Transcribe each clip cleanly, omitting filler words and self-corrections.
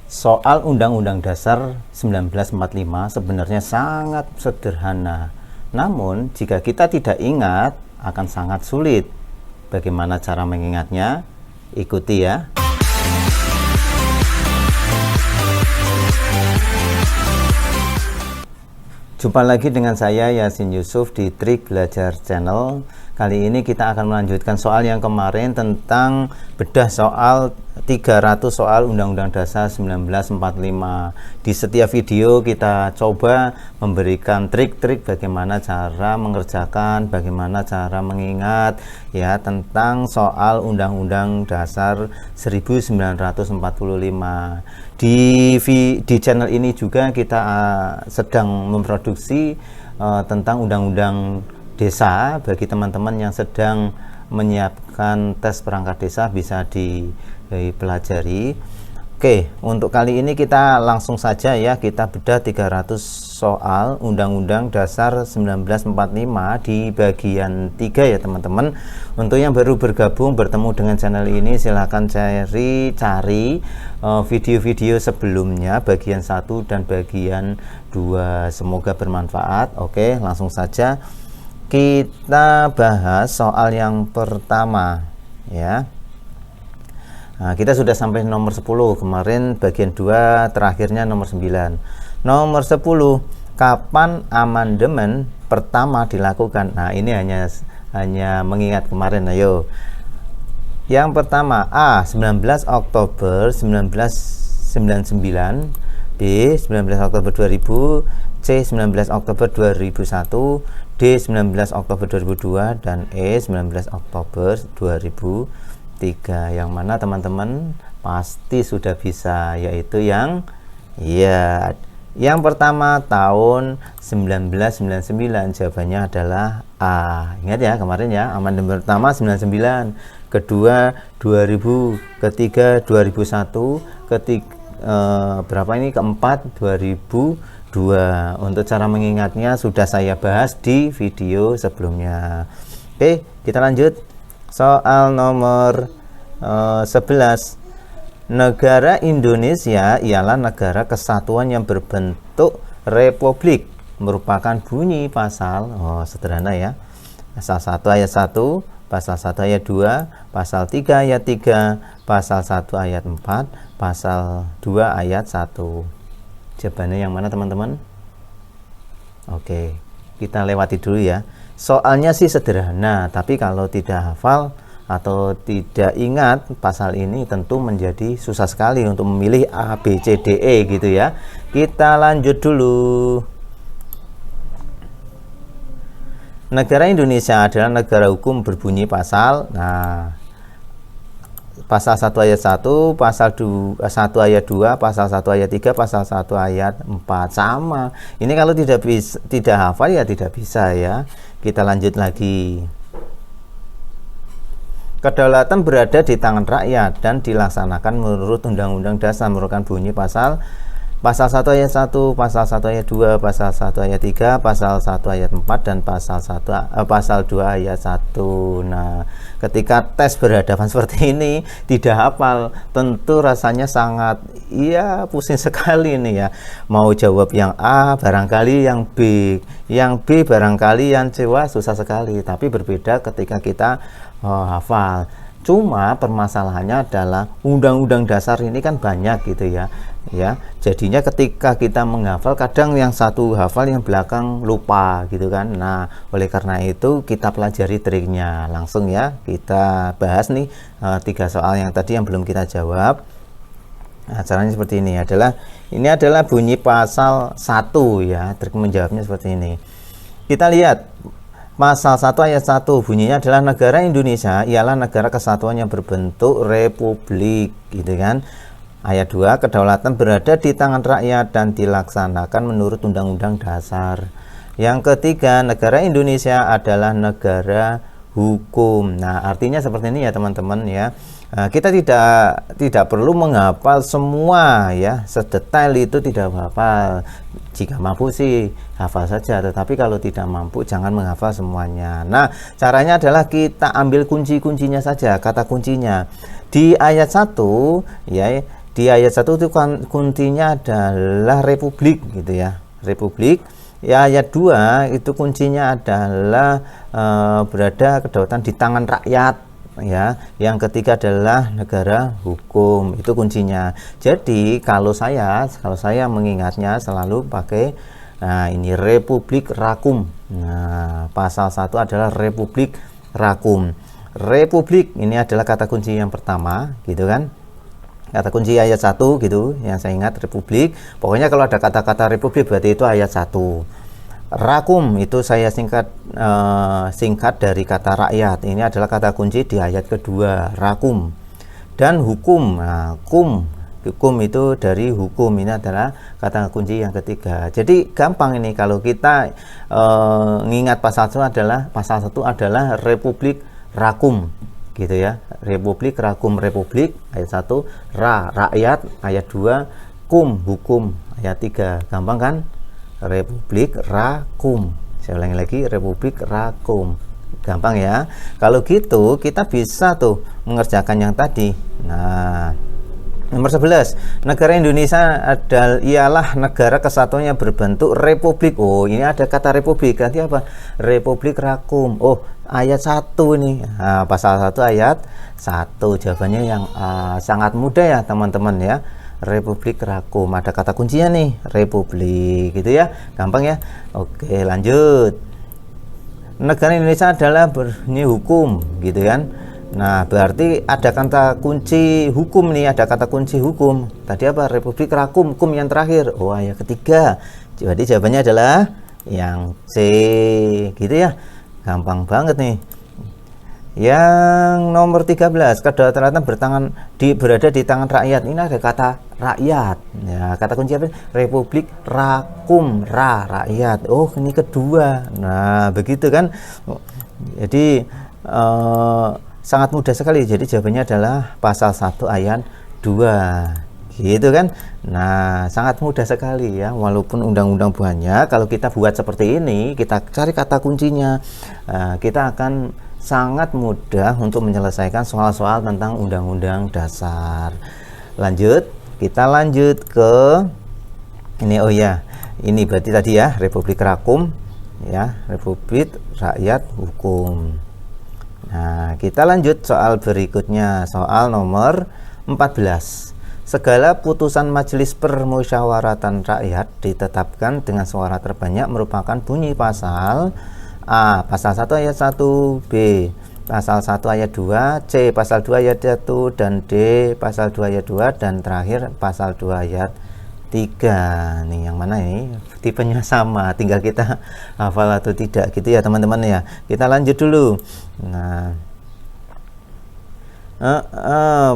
Soal Undang-Undang Dasar 1945 sebenarnya sangat sederhana. Namun, jika kita tidak ingat, akan sangat sulit. Bagaimana cara mengingatnya? Ikuti ya. Jumpa lagi dengan saya Yasin Yusuf di Trik Belajar Channel. Kali ini kita akan melanjutkan soal yang kemarin tentang bedah soal 300 soal Undang-Undang Dasar 1945. Di setiap video kita coba memberikan trik-trik bagaimana cara mengerjakan, bagaimana cara mengingat ya tentang soal Undang-Undang Dasar 1945. Di channel ini juga kita sedang memproduksi tentang Undang-Undang Desa. Bagi teman-teman yang sedang menyiapkan tes perangkat desa bisa dipelajari. Oke, untuk kali ini kita langsung saja ya, kita bedah 300 soal Undang-Undang Dasar 1945 di bagian 3 ya teman-teman. Untuk yang baru bergabung bertemu dengan channel ini, silahkan cari video-video sebelumnya bagian 1 dan bagian 2. Semoga bermanfaat. Oke, langsung saja kita bahas soal yang pertama ya. Nah, kita sudah sampai nomor 10 kemarin, bagian 2 terakhirnya nomor 9. Nomor 10, kapan amandemen pertama dilakukan? Nah, ini hanya mengingat kemarin. Ayo. Yang pertama, A 19 Oktober 1999, B 19 Oktober 2000, C 19 Oktober 2001, D 19 Oktober 2002, dan E 19 Oktober 2003. Yang mana teman-teman pasti sudah bisa, yaitu yang pertama tahun 1999. Jawabannya adalah A. Ingat ya kemarin ya, amandemen pertama 99, kedua 2000, ketiga 2001, keempat 2002. Untuk cara mengingatnya sudah saya bahas di video sebelumnya. Oke, kita lanjut. Soal nomor 11. Negara Indonesia ialah negara kesatuan yang berbentuk republik. Merupakan bunyi pasal, sederhana ya, pasal 1 ayat 1, pasal 1 ayat 2, pasal 3 ayat 3, pasal 1 ayat 4, pasal 2 ayat 1. Jawabannya yang mana teman-teman? Oke, kita lewati dulu ya. Soalnya sih sederhana, tapi kalau tidak hafal atau tidak ingat pasal ini tentu menjadi susah sekali untuk memilih A, B, C, D, E gitu ya. Kita lanjut dulu. Negara Indonesia adalah negara hukum berbunyi pasal. Nah, pasal 1 ayat 1, pasal 1 ayat 2, pasal 1 ayat 3, pasal 1 ayat 4. Sama. Ini kalau tidak hafal ya tidak bisa ya. Kita lanjut lagi. Kedaulatan berada di tangan rakyat dan dilaksanakan menurut Undang-Undang Dasar. Merupakan bunyi pasal 1 ayat 1, pasal 1 ayat 2, pasal 1 ayat 3, pasal 1 ayat 4, dan pasal 2 ayat 1. Nah, ketika tes berhadapan seperti ini tidak hafal, tentu rasanya sangat pusing sekali nih ya. Mau jawab yang A, barangkali yang B barangkali yang C. Wah, susah sekali. Tapi berbeda ketika kita hafal. Cuma permasalahannya adalah Undang-Undang Dasar ini kan banyak gitu ya. Jadinya ketika kita menghafal, kadang yang satu hafal, yang belakang lupa gitu kan. Nah, oleh karena itu kita pelajari triknya langsung ya. Kita bahas nih 3 soal yang tadi yang belum kita jawab. Nah, caranya seperti ini adalah bunyi pasal 1 ya. Trik menjawabnya seperti ini. Kita lihat pasal 1 ayat 1 bunyinya adalah negara Indonesia ialah negara kesatuan yang berbentuk republik gitu kan. Ayat 2, kedaulatan berada di tangan rakyat dan dilaksanakan menurut Undang-Undang Dasar. Yang ketiga, negara Indonesia adalah negara hukum. Nah, artinya seperti ini ya teman-teman ya. Kita tidak perlu menghafal semua ya, sedetail itu tidak hafal. Jika mampu sih hafal saja, tetapi kalau tidak mampu jangan menghafal semuanya. Nah, caranya adalah kita ambil kunci-kuncinya saja, kata kuncinya. Di ayat 1 ya, Di ayat 1 itu kuncinya adalah republik gitu ya, republik. Ya, ayat 2 itu kuncinya adalah berada kedaulatan di tangan rakyat ya. Yang ketiga adalah negara hukum, itu kuncinya. Jadi kalau saya mengingatnya selalu pakai ini Republik Rakum. Nah, pasal 1 adalah Republik Rakum. Republik ini adalah kata kunci yang pertama gitu kan, kata kunci ayat 1 gitu yang saya ingat, republik. Pokoknya kalau ada kata-kata republik berarti itu ayat 1. Rakum itu saya singkat dari kata rakyat. Ini adalah kata kunci di ayat kedua, rakum. Dan hukum, nah, hukum itu dari hukum, ini adalah kata kunci yang ketiga. Jadi gampang ini kalau kita ngingat pasal 1 adalah Republik Rakum gitu ya. Republik Rakum, republik ayat 1, rakyat ayat 2, kum hukum ayat 3. Gampang kan? Republik Rakum. Saya ulangi lagi, Republik Rakum. Gampang ya. Kalau gitu kita bisa tuh mengerjakan yang tadi. Nah, nomor 11, negara Indonesia ialah negara kesatuan yang berbentuk republik. Oh, ini ada kata republik. Nanti apa? Republik Rakum. Oh, ayat 1 ini. Nah, pasal 1 ayat 1. Jawabannya yang sangat mudah ya, teman-teman ya. Republik Rakum. Ada kata kuncinya nih, republik gitu ya. Gampang ya. Oke, lanjut. Negara Indonesia adalah berbunyi hukum gitu kan. Nah, berarti ada kata kunci hukum nih, ada kata kunci hukum. Tadi apa? Republik Rakum, hukum yang terakhir. Oh, ayat ketiga. Jadi jawabannya adalah yang C, gitu ya. Gampang banget nih. Yang nomor 13, kedaulatan berada di tangan rakyat. Ini ada kata rakyat. Ya, kata kunci apa? Republik Rakum, rakyat. Oh, ini kedua. Nah, begitu kan. Jadi sangat mudah sekali. Jadi jawabannya adalah pasal 1 ayat 2. Gitu kan. Nah, sangat mudah sekali ya. Walaupun undang-undang banyak, kalau kita buat seperti ini, kita cari kata kuncinya, kita akan sangat mudah untuk menyelesaikan soal-soal tentang undang-undang dasar. Lanjut, kita lanjut ke ini. Oh ya, ini berarti tadi ya, Republik Rakum ya, Republik Rakyat Hukum. Nah, kita lanjut soal berikutnya, soal nomor 14. Segala putusan Majelis Permusyawaratan Rakyat ditetapkan dengan suara terbanyak merupakan bunyi pasal A. Pasal 1 ayat 1, B. Pasal 1 ayat 2, C. Pasal 2 ayat 1, dan D. Pasal 2 ayat 2, dan terakhir Pasal 2 ayat 3. Nih yang mana ini? Tipenya sama, tinggal kita hafal atau tidak gitu ya teman-teman ya. Kita lanjut dulu. Nah,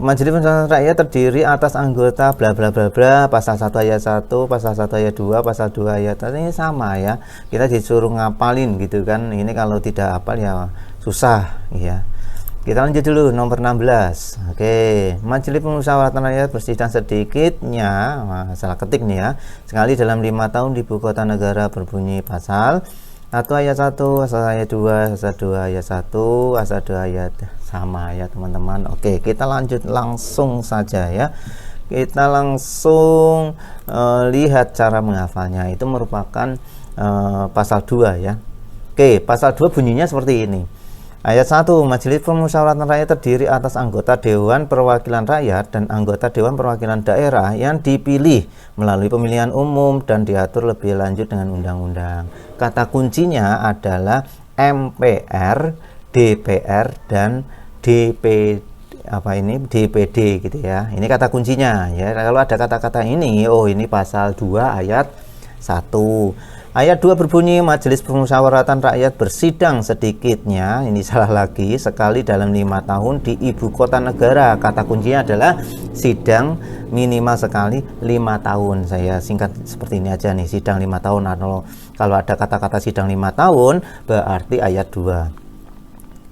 Majelis Permusyawaratan Rakyat terdiri atas anggota bla bla bla bla. Pasal 1 ayat 1, pasal 1 ayat 2, pasal 2 ayat 1. Ini sama ya. Kita disuruh ngapalin gitu kan. Ini kalau tidak hafal ya susah ya. Kita lanjut dulu nomor 16. Oke, Majelis Permusyawaratan Rakyat bersidang sedikitnya, salah ketik nih ya, sekali dalam 5 tahun di ibu kota negara berbunyi pasal 1 ayat 1, pasal ayat 2, pasal 2 ayat 1, pasal 2 ayat sama ya teman-teman. Oke, kita lanjut langsung saja ya. Kita langsung lihat cara menghafalnya. Itu merupakan pasal 2 ya. Oke, pasal 2 bunyinya seperti ini. Ayat 1, Majelis Permusyawaratan Rakyat terdiri atas anggota Dewan Perwakilan Rakyat dan anggota Dewan Perwakilan Daerah yang dipilih melalui pemilihan umum dan diatur lebih lanjut dengan undang-undang. Kata kuncinya adalah MPR, DPR, dan DPD gitu ya. Ini kata kuncinya ya. Kalau ada kata-kata ini, oh ini pasal 2 ayat 1. Ayat 2 berbunyi, Majelis Permusyawaratan Rakyat bersidang sedikitnya, ini salah lagi, sekali dalam 5 tahun di ibu kota negara. Kata kuncinya adalah sidang minimal sekali 5 tahun. Saya singkat seperti ini aja nih, sidang 5 tahun. Kalau ada kata-kata sidang 5 tahun, berarti ayat 2.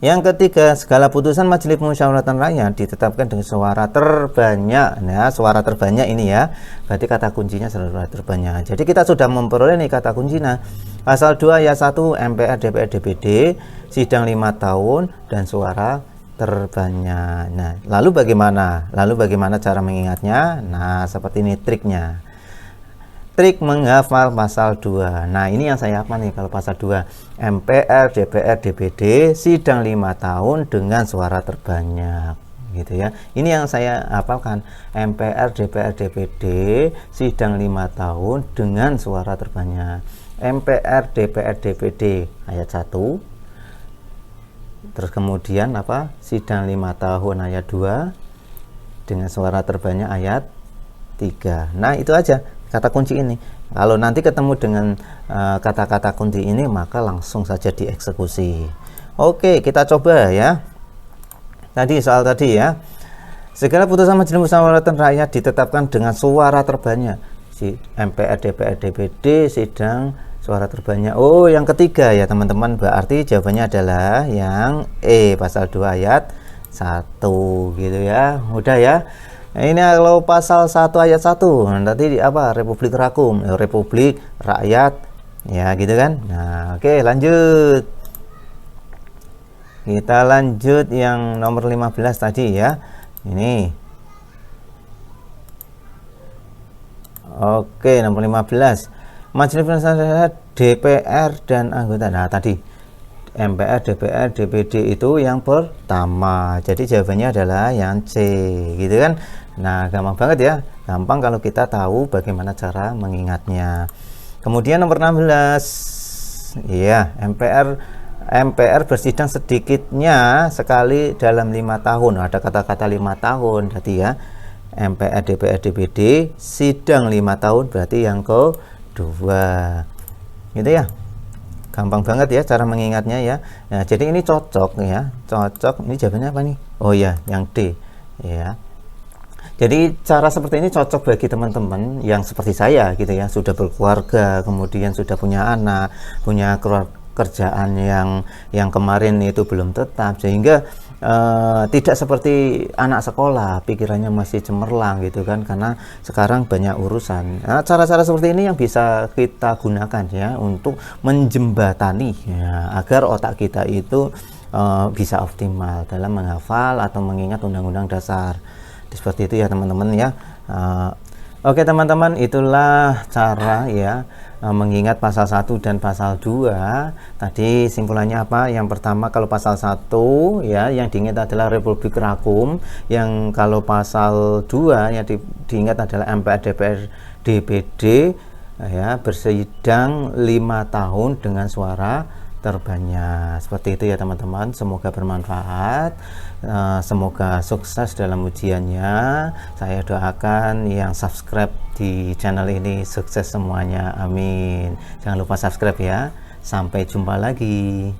Yang ketiga, segala putusan Majelis Permusyawaratan Rakyat ditetapkan dengan suara terbanyak. Nah, suara terbanyak ini ya, berarti kata kuncinya suara terbanyak. Jadi kita sudah memperoleh nih kata kuncinya. Pasal 2 ayat 1, MPR, DPR, DPD, sidang 5 tahun, dan suara terbanyak. Nah, lalu bagaimana? Cara mengingatnya? Nah, seperti ini triknya. Trik menghafal pasal 2. Nah, ini yang saya hafal nih kalau pasal 2. MPR, DPR, DPD sidang 5 tahun dengan suara terbanyak. Gitu ya. Ini yang saya hafalkan. MPR, DPR, DPD sidang 5 tahun dengan suara terbanyak. MPR, DPR, DPD ayat 1. Terus kemudian apa? Sidang 5 tahun ayat 2 dengan suara terbanyak ayat 3. Nah, itu aja kata kunci ini. Kalau nanti ketemu dengan kata-kata kunci ini, maka langsung saja dieksekusi. Oke, kita coba ya. Tadi soal tadi ya. Segala putusan Majelis Musyawaratan Rakyat ditetapkan dengan suara terbanyak. Si MPR, DPR, DPD sidang suara terbanyak. Oh, yang ketiga ya teman-teman. Berarti jawabannya adalah yang E, pasal 2 ayat 1 gitu ya. Mudah ya. Nah, ini kalau pasal 1 ayat 1 nanti apa? Republik Rakum, Republik Rakyat ya gitu kan. Nah, oke, lanjut. Kita lanjut yang nomor 15 tadi ya. Ini. Oke, nomor 15. Majelis Permusyawaratan DPR dan anggota. Nah, tadi MPR, DPR, DPD itu yang pertama. Jadi jawabannya adalah yang C, gitu kan? Nah, gampang banget ya. Gampang kalau kita tahu bagaimana cara mengingatnya. Kemudian nomor 16. Iya, MPR bersidang sedikitnya sekali dalam 5 tahun. Ada kata-kata 5 tahun berarti ya. MPR, DPR, DPD sidang 5 tahun berarti yang kedua. Gitu ya. Gampang banget ya cara mengingatnya ya. Nah, jadi ini cocok ya. Cocok. Ini jawabannya apa nih? Oh ya, yang D. Ya. Jadi cara seperti ini cocok bagi teman-teman yang seperti saya gitu ya, sudah berkeluarga, kemudian sudah punya anak, punya kerjaan yang kemarin itu belum tetap, sehingga tidak seperti anak sekolah, pikirannya masih cemerlang gitu kan, karena sekarang banyak urusan. Nah, cara-cara seperti ini yang bisa kita gunakan ya untuk menjembatani ya, agar otak kita itu bisa optimal dalam menghafal atau mengingat undang-undang dasar. Seperti itu ya teman-teman ya. Oke teman-teman, itulah cara ya mengingat pasal 1 dan pasal 2. Tadi simpulannya apa? Yang pertama kalau pasal 1 ya yang diingat adalah Republik Rakum, yang kalau pasal 2 yang diingat adalah MPR, DPR, DPD ya bersidang 5 tahun dengan suara terbanyak. Seperti itu ya teman-teman, semoga bermanfaat, semoga sukses dalam ujiannya. Saya doakan yang subscribe di channel ini sukses semuanya, amin. Jangan lupa subscribe ya. Sampai jumpa lagi.